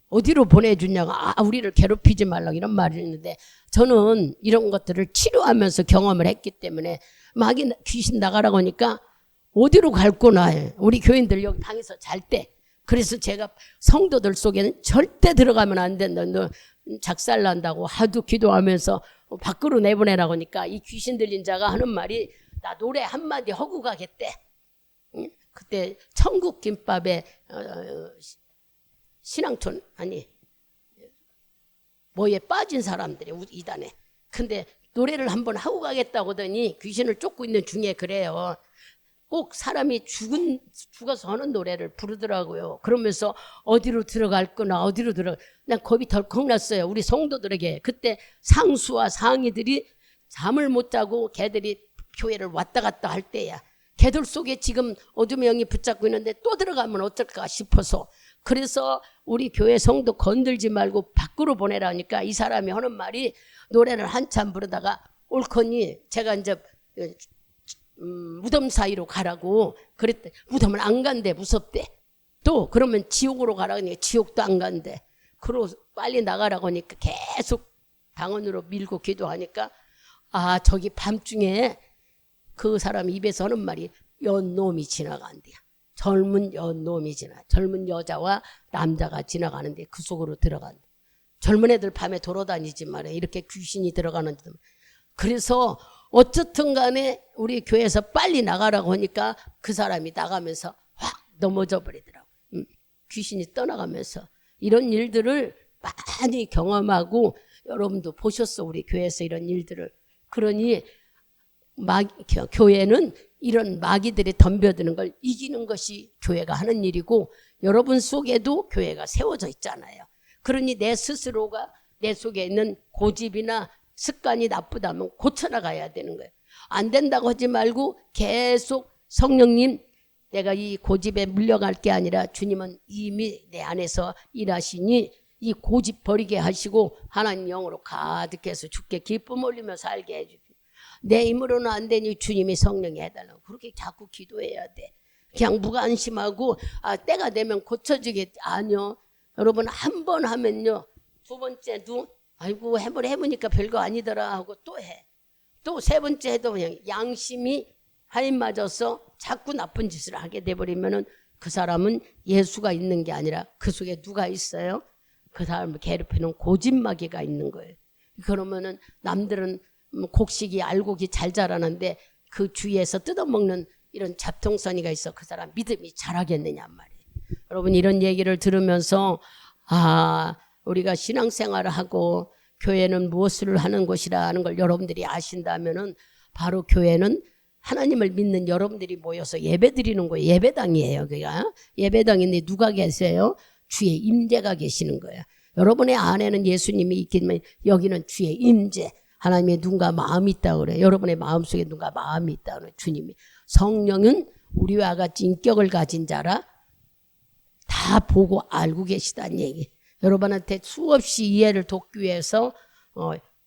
어디로 보내주냐고 우리를 괴롭히지 말라고 이런 말이 있는데 저는 이런 것들을 치료하면서 경험을 했기 때문에 마귀 귀신 나가라고 하니까 어디로 갈거나 해. 우리 교인들 여기 방에서 잘 때. 그래서 제가 성도들 속에는 절대 들어가면 안 된다. 너 작살난다고 하도 기도하면서 밖으로 내보내라고 하니까 이 귀신 들린 자가 하는 말이 나 노래 한마디 하고 가겠대. 그때 천국 김밥에 신앙촌 뭐에 빠진 사람들이 이단에. 근데 노래를 한번 하고 가겠다고 하더니 귀신을 쫓고 있는 중에 그래요. 꼭 사람이 죽어서 하는 노래를 부르더라고요. 그러면서 어디로 들어갈 거나 어디로 난 겁이 덜컥 났어요. 우리 성도들에게. 그때 상수와 상이들이 잠을 못 자고 걔들이 교회를 왔다 갔다 할 때야. 걔들 속에 지금 어둠의 영이 붙잡고 있는데 또 들어가면 어떨까 싶어서, 그래서 우리 교회 성도 건들지 말고 밖으로 보내라니까 이 사람이 하는 말이, 노래를 한참 부르다가 옳거니 제가 이제 무덤 사이로 가라고 그랬대. 무덤을 안 간대. 무섭대. 또 그러면 지옥으로 가라고 하니까 지옥도 안 간대. 그러고 빨리 나가라고 하니까 계속 방언으로 밀고 기도하니까, 아, 저기 밤중에 그 사람 입에서 하는 말이 연놈이 지나간대요. 젊은 연놈이 젊은 여자와 남자가 지나가는데 그 속으로 들어간대. 젊은 애들 밤에 돌아다니지 말이야. 이렇게 귀신이 들어가는데. 그래서 어쨌든 간에 우리 교회에서 빨리 나가라고 하니까 그 사람이 나가면서 확 넘어져 버리더라고. 귀신이 떠나가면서. 이런 일들을 많이 경험하고 여러분도 보셨어. 우리 교회에서 이런 일들을. 그러니 교회는 이런 마귀들이 덤벼드는 걸 이기는 것이 교회가 하는 일이고, 여러분 속에도 교회가 세워져 있잖아요. 그러니 내 스스로가 내 속에 있는 고집이나 습관이 나쁘다면 고쳐나가야 되는 거예요. 안 된다고 하지 말고 계속 성령님, 내가 이 고집에 물려갈 게 아니라 주님은 이미 내 안에서 일하시니 이 고집 버리게 하시고 하나님 영으로 가득해서 주께 기쁨 올리며 살게 해주십시오. 내 힘으로는 안 되니 주님이 성령이 해달라고 그렇게 자꾸 기도해야 돼. 그냥 무관심하고 때가 되면 고쳐지겠지. 아니요. 여러분 한 번 하면요, 두 번째도 아이고 해보니까 별거 아니더라 하고 또 해. 또 세 번째 해도 그냥 양심이 하임 맞아서 자꾸 나쁜 짓을 하게 돼버리면은 그 사람은 예수가 있는 게 아니라 그 속에 누가 있어요? 그 사람을 괴롭히는 고집마귀가 있는 거예요. 그러면은 남들은 곡식이 알곡이 잘 자라는데 그 주위에서 뜯어먹는 이런 잡통선이가 있어. 그 사람 믿음이 자라겠느냐 말이에요. 여러분 이런 얘기를 들으면서 우리가 신앙생활을 하고 교회는 무엇을 하는 곳이라는 걸 여러분들이 아신다면은, 바로 교회는 하나님을 믿는 여러분들이 모여서 예배 드리는 거예요. 예배당이에요. 그가 예배당인데 누가 계세요? 주의 임재가 계시는 거예요. 여러분의 안에는 예수님이 있기만 여기는 주의 임재, 하나님의 눈과 마음이 있다고 그래요. 여러분의 마음속에 눈과 마음이 있다고 그래요. 주님이. 성령은 우리와 같이 인격을 가진 자라 다 보고 알고 계시다는 얘기. 여러분한테 수없이 이해를 돕기 위해서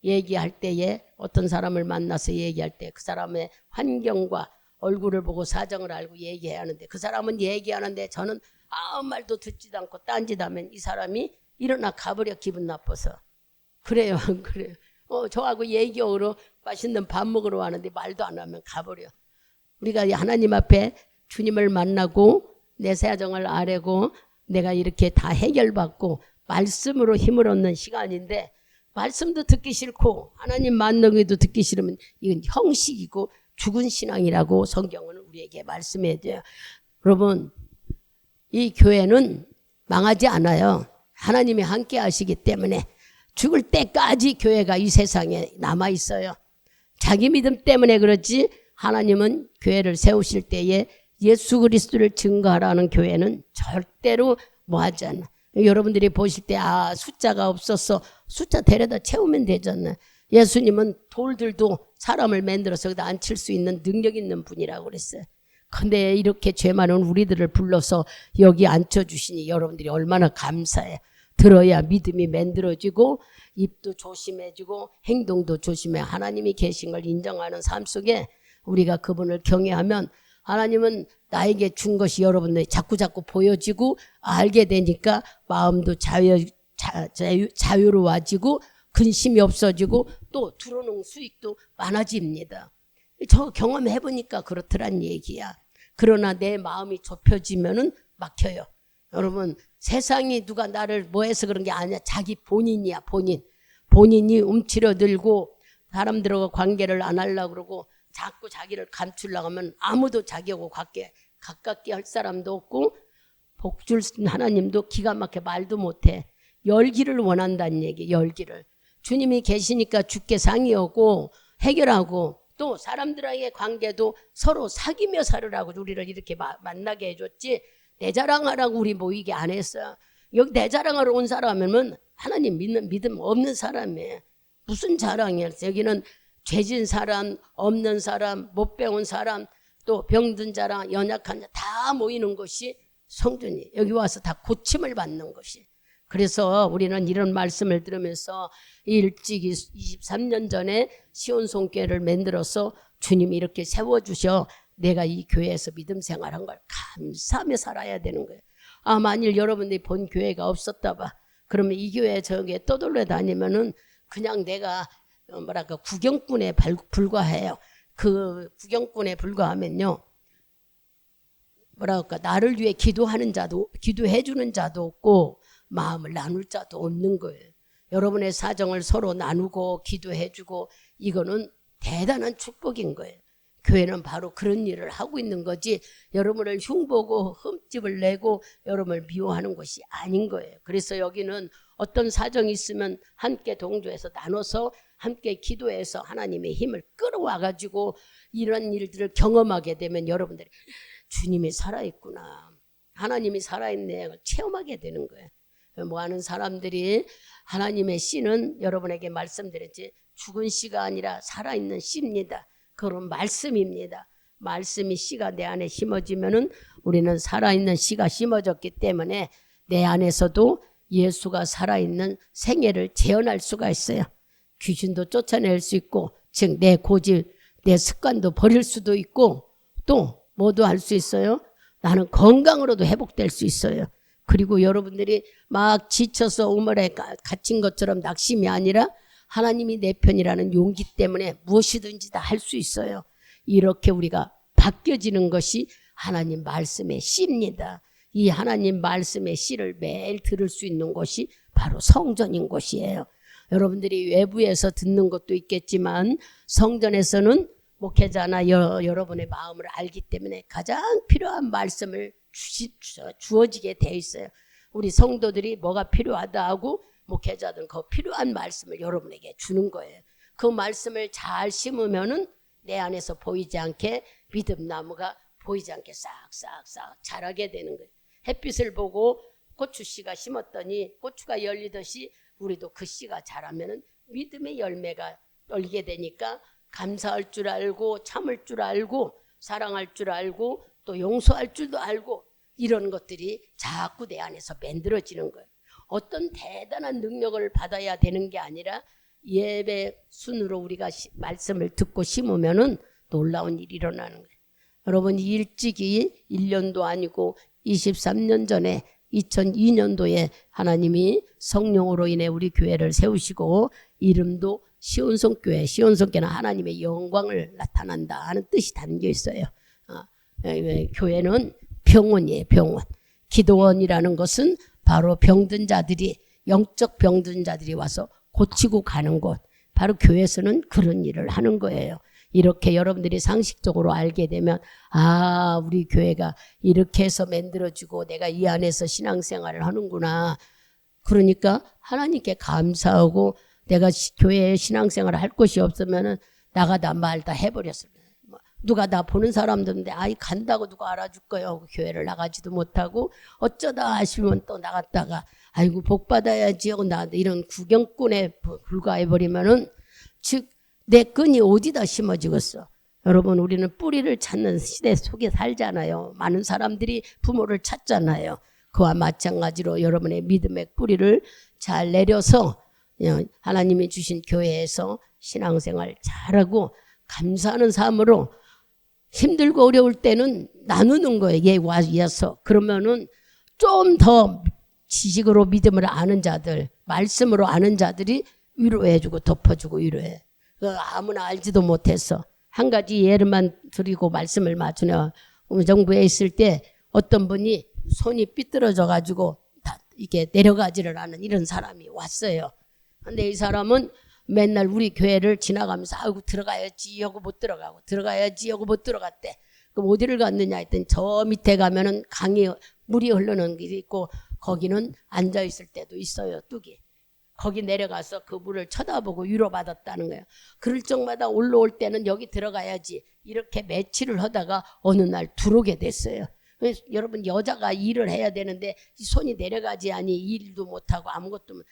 얘기할 때에 어떤 사람을 만나서 얘기할 때 그 사람의 환경과 얼굴을 보고 사정을 알고 얘기해야 하는데, 그 사람은 얘기하는데 저는 아무 말도 듣지도 않고 딴짓하면 이 사람이 일어나 가버려. 기분 나빠서. 그래요 안 그래요? 저하고 얘기하러 맛있는 밥 먹으러 왔는데 말도 안 하면 가버려. 우리가 하나님 앞에 주님을 만나고 내 사정을 아뢰고 내가 이렇게 다 해결받고 말씀으로 힘을 얻는 시간인데, 말씀도 듣기 싫고 하나님 만나기도 듣기 싫으면 이건 형식이고 죽은 신앙이라고 성경은 우리에게 말씀해 줘요. 여러분 이 교회는 망하지 않아요. 하나님이 함께 하시기 때문에 죽을 때까지 교회가 이 세상에 남아 있어요. 자기 믿음 때문에 그렇지 하나님은 교회를 세우실 때에 예수 그리스도를 증거하라는 교회는 절대로 뭐하지 않아. 여러분들이 보실 때 숫자가 없어서 숫자 데려다 채우면 되잖아요. 예수님은 돌들도 사람을 만들어서 여기다 앉힐 수 있는 능력 있는 분이라고 그랬어요. 근데 이렇게 죄 많은 우리들을 불러서 여기 앉혀주시니 여러분들이 얼마나 감사해요. 들어야 믿음이 만들어지고 입도 조심해지고 행동도 조심해 하나님이 계신 걸 인정하는 삶 속에 우리가 그분을 경외하면 하나님은 나에게 준 것이 여러분들이 자꾸 보여지고 알게 되니까 마음도 자유로워지고 근심이 없어지고 또 들어오는 수익도 많아집니다. 저 경험해보니까 그렇더란 얘기야. 그러나 내 마음이 좁혀지면은 막혀요. 여러분 세상이 누가 나를 뭐 해서 그런 게 아니야. 자기 본인이야. 본인이 움츠러들고 사람들하고 관계를 안 하려고 그러고 자꾸 자기를 감추려고 하면 아무도 자기하고 가깝게 할 사람도 없고 복줄 하나님도 기가 막혀 말도 못해. 열기를 원한다는 얘기. 열기를. 주님이 계시니까 주께 상의하고 해결하고 또 사람들과의 관계도 서로 사귀며 살으라고 우리를 이렇게 만나게 해줬지 내 자랑하라고 우리 모이게 안 했어. 여기 내 자랑하러 온 사람은 하나님 믿는 믿음 없는 사람이에요. 무슨 자랑이야. 여기는 죄진 사람, 없는 사람, 못 배운 사람, 또 병든 자랑, 연약한 자 다 모이는 것이 성전이 여기 와서 다 고침을 받는 것이. 그래서 우리는 이런 말씀을 들으면서 일찍이 23년 전에 시온송교회를 만들어서 주님이 이렇게 세워주셔 내가 이 교회에서 믿음 생활한 걸 감사하며 살아야 되는 거예요. 아, 만일 여러분들이 본 교회가 없었다 봐. 그러면 이 교회 저기에 떠돌려 다니면은 그냥 내가 뭐랄까 구경꾼에 불과해요. 그 구경꾼에 불과하면요. 뭐랄까 나를 위해 기도하는 자도 기도해 주는 자도 없고 마음을 나눌 자도 없는 거예요. 여러분의 사정을 서로 나누고 기도해 주고 이거는 대단한 축복인 거예요. 교회는 바로 그런 일을 하고 있는 거지 여러분을 흉보고 흠집을 내고 여러분을 미워하는 것이 아닌 거예요. 그래서 여기는 어떤 사정이 있으면 함께 동조해서 나눠서 함께 기도해서 하나님의 힘을 끌어와 가지고 이런 일들을 경험하게 되면 여러분들이 주님이 살아있구나, 하나님이 살아있네 체험하게 되는 거예요. 뭐 하는 사람들이 하나님의 씨는 여러분에게 말씀드렸지 죽은 씨가 아니라 살아있는 씨입니다. 그런 말씀입니다. 말씀이 씨가 내 안에 심어지면은 우리는 살아있는 씨가 심어졌기 때문에 내 안에서도 예수가 살아있는 생애를 재현할 수가 있어요. 귀신도 쫓아낼 수 있고 즉 내 고집, 내 습관도 버릴 수도 있고 또 뭐도 할 수 있어요. 나는 건강으로도 회복될 수 있어요. 그리고 여러분들이 막 지쳐서 우물에 갇힌 것처럼 낙심이 아니라 하나님이 내 편이라는 용기 때문에 무엇이든지 다 할 수 있어요. 이렇게 우리가 바뀌어지는 것이 하나님 말씀의 씨입니다. 이 하나님 말씀의 씨를 매일 들을 수 있는 곳이 바로 성전인 곳이에요. 여러분들이 외부에서 듣는 것도 있겠지만 성전에서는 목회자나 여러분의 마음을 알기 때문에 가장 필요한 말씀을 주어지게 돼 있어요. 우리 성도들이 뭐가 필요하다 하고 목회자들은 그 필요한 말씀을 여러분에게 주는 거예요. 그 말씀을 잘 심으면은 내 안에서 보이지 않게 믿음 나무가 보이지 않게 싹싹싹 자라게 되는 거예요. 햇빛을 보고 고추 씨가 심었더니 고추가 열리듯이 우리도 그 씨가 자라면은 믿음의 열매가 열리게 되니까 감사할 줄 알고 참을 줄 알고 사랑할 줄 알고 또 용서할 줄도 알고 이런 것들이 자꾸 내 안에서 만들어지는 거예요. 어떤 대단한 능력을 받아야 되는 게 아니라 예배 순으로 우리가 말씀을 듣고 심으면은 놀라운 일이 일어나는 거예요. 여러분 일찍이 1년도 아니고 23년 전에 2002년도에 하나님이 성령으로 인해 우리 교회를 세우시고 이름도 시온성교회, 시온성교회는 하나님의 영광을 나타난다 하는 뜻이 담겨 있어요. 교회는 병원이에요. 병원. 기도원이라는 것은 바로 병든 자들이 영적 병든 자들이 와서 고치고 가는 곳. 바로 교회에서는 그런 일을 하는 거예요. 이렇게 여러분들이 상식적으로 알게 되면 아 우리 교회가 이렇게 해서 만들어지고 내가 이 안에서 신앙생활을 하는구나. 그러니까 하나님께 감사하고 내가 교회에 신앙생활을 할 곳이 없으면 나가다 말다 해버렸어요. 누가 나 보는 사람들인데 아이 간다고 누가 알아줄 거예요. 교회를 나가지도 못하고 어쩌다 하시면 또 나갔다가 아이고 복 받아야지 하고 나 이런 구경꾼에 불과해버리면은 즉 내 끈이 어디다 심어지겠어. 여러분 우리는 뿌리를 찾는 시대 속에 살잖아요. 많은 사람들이 부모를 찾잖아요. 그와 마찬가지로 여러분의 믿음의 뿌리를 잘 내려서 하나님이 주신 교회에서 신앙생활 잘하고 감사하는 삶으로 힘들고 어려울 때는 나누는 거예요. 얘 와서 그러면은 좀 더 지식으로 믿음을 아는 자들, 말씀으로 아는 자들이 위로해주고 덮어주고 위로해. 아무나 알지도 못해서 한 가지 예를만 드리고 말씀을 맞추냐. 정부에 있을 때 어떤 분이 손이 삐뚤어져 가지고 이게 내려가지를 않은 이런 사람이 왔어요. 근데 이 사람은 맨날 우리 교회를 지나가면서 아이고 들어가야지 하고 못 들어가고 들어가야지 하고 못 들어갔대. 그럼 어디를 갔느냐 했더니 저 밑에 가면은 강이 물이 흐르는 게 있고 거기는 앉아 있을 때도 있어요. 뚝이. 거기 내려가서 그 물을 쳐다보고 위로받았다는 거예요. 그럴 적마다 올라올 때는 여기 들어가야지 이렇게 며칠을 하다가 어느 날 들어오게 됐어요. 여러분 여자가 일을 해야 되는데 손이 내려가지 아니 일도 못하고 아무것도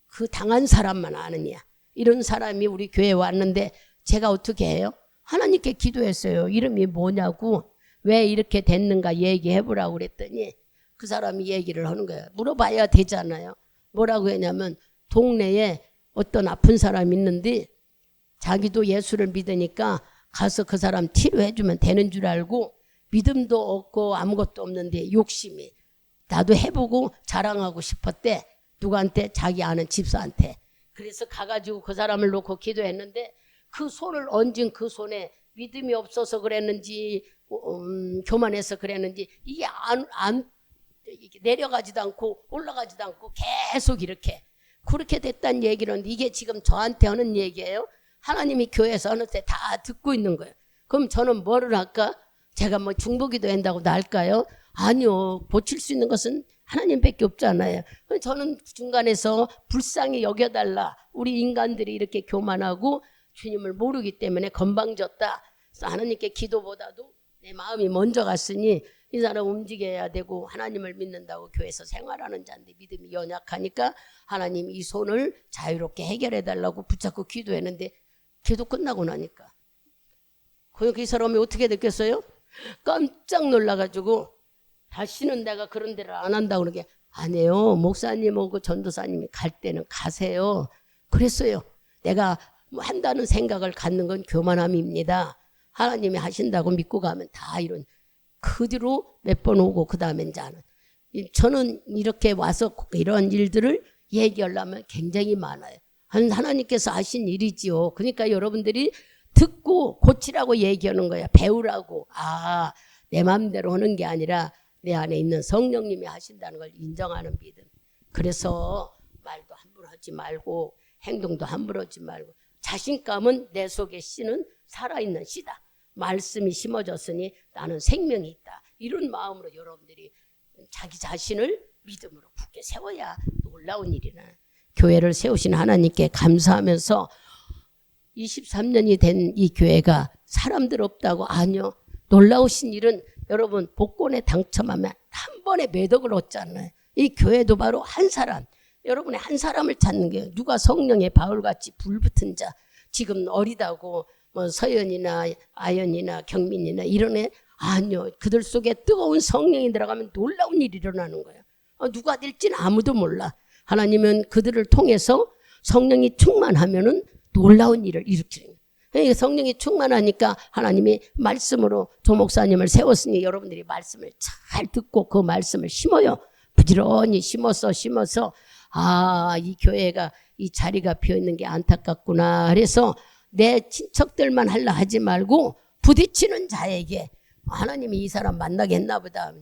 그 당한 사람만 아느냐. 이런 사람이 우리 교회에 왔는데 제가 어떻게 해요? 하나님께 기도했어요. 이름이 뭐냐고 왜 이렇게 됐는가 얘기해보라고 그랬더니 그 사람이 얘기를 하는 거예요. 물어봐야 되잖아요. 뭐라고 했냐면 동네에 어떤 아픈 사람이 있는데 자기도 예수를 믿으니까 가서 그 사람 치료해주면 되는 줄 알고 믿음도 없고 아무것도 없는데 욕심이 나도 해보고 자랑하고 싶었대. 누구한테? 자기 아는 집사한테. 그래서 가가지고 그 사람을 놓고 기도했는데 그 손을 얹은 그 손에 믿음이 없어서 그랬는지 교만해서 그랬는지 이게 내려가지도 않고 올라가지도 않고 계속 이렇게 그렇게 됐다는 얘기는 이게 지금 저한테 하는 얘기예요. 하나님이 교회에서 어느 때 다 듣고 있는 거예요. 그럼 저는 뭐를 할까? 제가 뭐 중보기도 한다고 날까요? 아니요. 고칠 수 있는 것은 하나님밖에 없잖아요. 저는 중간에서 불쌍히 여겨달라. 우리 인간들이 이렇게 교만하고 주님을 모르기 때문에 건방졌다. 그래서 하나님께 기도보다도 내 마음이 먼저 갔으니 이 사람 움직여야 되고 하나님을 믿는다고 교회에서 생활하는 자인데 믿음이 연약하니까 하나님 이 손을 자유롭게 해결해달라고 붙잡고 기도했는데 기도 끝나고 나니까 그 사람이 어떻게 느꼈어요? 깜짝 놀라가지고 다시는 내가 그런 데를 안 한다고 그러게 아니에요. 목사님하고 전도사님이 갈 때는 가세요. 그랬어요. 내가 뭐 한다는 생각을 갖는 건 교만함입니다. 하나님이 하신다고 믿고 가면 다 이런 그 뒤로 몇 번 오고 그 다음엔 자는 저는 이렇게 와서 이런 일들을 얘기하려면 굉장히 많아요. 하나님께서 하신 일이지요. 그러니까 여러분들이 듣고 고치라고 얘기하는 거야. 배우라고. 아, 내 마음대로 하는 게 아니라 내 안에 있는 성령님이 하신다는 걸 인정하는 믿음. 그래서 말도 함부로 하지 말고 행동도 함부로 하지 말고 자신감은 내 속에 씨는 살아있는 씨다. 말씀이 심어졌으니 나는 생명이 있다. 이런 마음으로 여러분들이 자기 자신을 믿음으로 굳게 세워야 놀라운 일이나 교회를 세우신 하나님께 감사하면서 23년이 된 이 교회가 사람들 없다고 아니요. 놀라우신 일은 여러분 복권에 당첨하면 한 번에 매덕을 얻잖아요. 이 교회도 바로 한 사람 여러분의 한 사람을 찾는 게 누가 성령의 바울같이 불붙은 자 지금 어리다고 뭐 서연이나 아연이나 경민이나 이런 애 아니요. 그들 속에 뜨거운 성령이 들어가면 놀라운 일이 일어나는 거예요. 누가 될지는 아무도 몰라. 하나님은 그들을 통해서 성령이 충만하면은 놀라운 일을 일으키는 거예요. 성령이 충만하니까 하나님이 말씀으로 조 목사님을 세웠으니 여러분들이 말씀을 잘 듣고 그 말씀을 심어요. 부지런히 심어서 아, 이 교회가 이 자리가 비어있는 게 안타깝구나. 그래서 내 친척들만 하려 하지 말고 부딪히는 자에게 하나님이 이 사람 만나겠나 보다.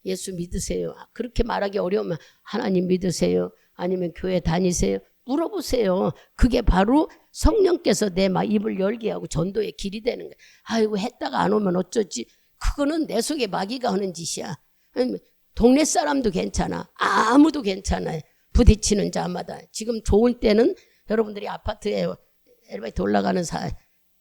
예수 믿으세요. 그렇게 말하기 어려우면 하나님 믿으세요. 아니면 교회 다니세요. 물어보세요. 그게 바로 성령께서 내 입을 열게 하고 전도의 길이 되는 거예요. 아이고 했다가 안 오면 어쩌지. 그거는 내 속에 마귀가 하는 짓이야. 동네 사람도 괜찮아. 아무도 괜찮아요. 부딪히는 자마다. 지금 좋을 때는 여러분들이 아파트에 엘리베이터 올라가는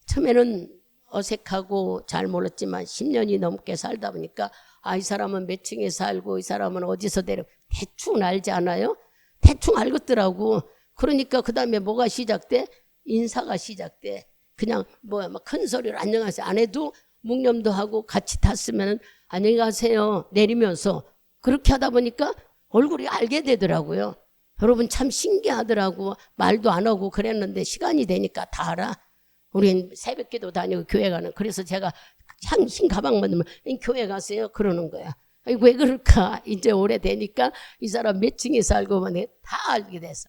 처음에는 어색하고 잘 몰랐지만 10년이 넘게 살다 보니까 아, 이 사람은 몇 층에 살고 이 사람은 어디서 내려 대충 알지 않아요? 대충 알겠더라고. 그러니까 그 다음에 뭐가 시작돼? 인사가 시작돼. 그냥 막 큰 소리로 안녕하세요 안 해도 묵념도 하고 같이 탔으면 안녕히 가세요 내리면서 그렇게 하다 보니까 얼굴이 알게 되더라고요. 여러분 참 신기하더라고. 말도 안 하고 그랬는데 시간이 되니까 다 알아. 우린 새벽기도 다니고 교회 가는. 그래서 제가 흰 가방만 넣으면 교회 가세요 그러는 거야. 왜 그럴까? 이제 오래되니까 이 사람 몇 층에 살고 다 알게 됐어.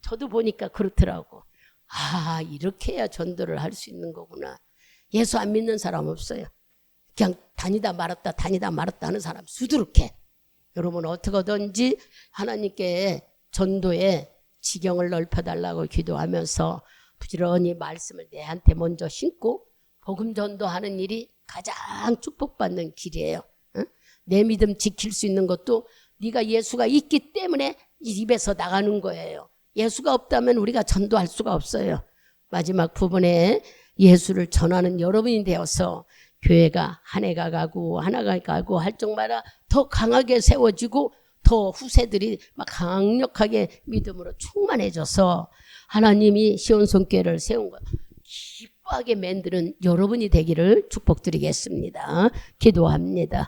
저도 보니까 그렇더라고. 아, 이렇게 해야 전도를 할 수 있는 거구나. 예수 안 믿는 사람 없어요. 그냥 다니다 말았다 하는 사람 수두룩해. 여러분 어떻게든지 하나님께 전도의 지경을 넓혀달라고 기도하면서 부지런히 말씀을 내한테 먼저 심고 복음 전도하는 일이 가장 축복받는 길이에요. 응? 내 믿음 지킬 수 있는 것도 네가 예수가 있기 때문에 입에서 나가는 거예요. 예수가 없다면 우리가 전도할 수가 없어요. 마지막 부분에 예수를 전하는 여러분이 되어서 교회가 한 해가 가고 하나가 가고 할 적마다 더 강하게 세워지고 더 후세들이 막 강력하게 믿음으로 충만해져서 하나님이 시온성교회를 세운 것 기뻐하게 만드는 여러분이 되기를 축복드리겠습니다. 기도합니다.